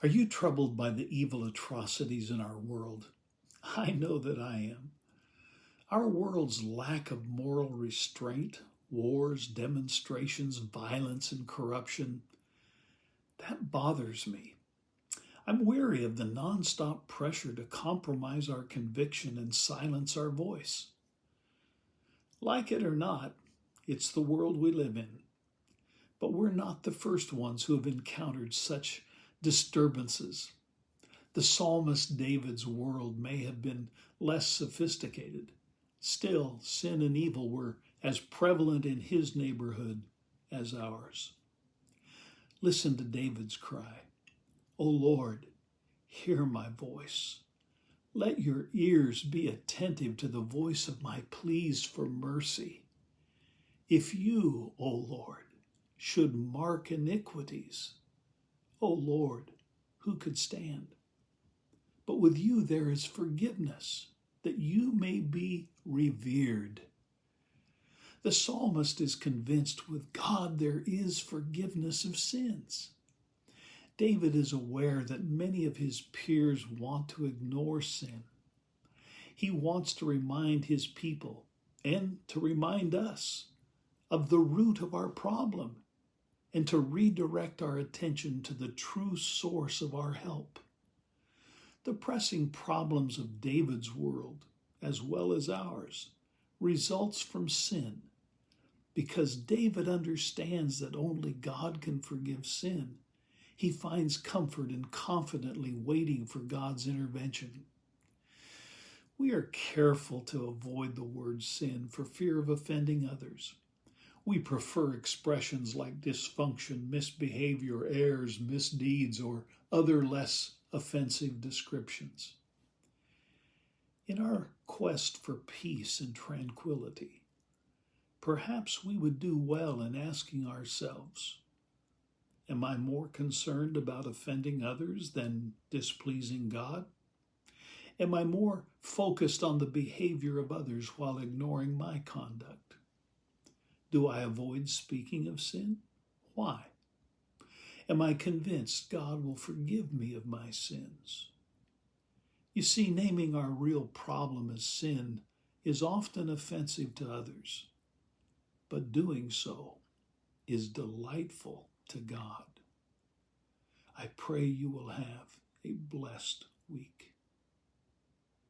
Are you troubled by the evil atrocities in our world? I know that I am. Our world's lack of moral restraint, wars, demonstrations, violence, and corruption, that bothers me. I'm weary of the nonstop pressure to compromise our conviction and silence our voice. Like it or not, it's the world we live in. But we're not the first ones who have encountered such disturbances. The psalmist David's world may have been less sophisticated. Still, sin and evil were as prevalent in his neighborhood as ours. Listen to David's cry. O Lord, hear my voice. Let your ears be attentive to the voice of my pleas for mercy. If you, O Lord, should mark iniquities, O Lord, who could stand? But with you there is forgiveness, that you may be revered. The psalmist is convinced with God there is forgiveness of sins. David is aware that many of his peers want to ignore sin. He wants to remind his people and to remind us of the root of our problem and to redirect our attention to the true source of our help. The pressing problems of David's world, as well as ours, results from sin, because David understands that only God can forgive sin. He finds comfort in confidently waiting for God's intervention. We are careful to avoid the word sin for fear of offending others. We prefer expressions like dysfunction, misbehavior, errors, misdeeds, or other less offensive descriptions. In our quest for peace and tranquility, perhaps we would do well in asking ourselves, am I more concerned about offending others than displeasing God? Am I more focused on the behavior of others while ignoring my conduct? Do I avoid speaking of sin? Why? Am I convinced God will forgive me of my sins? You see, naming our real problem as sin is often offensive to others, but doing so is delightful to God. I pray you will have a blessed week.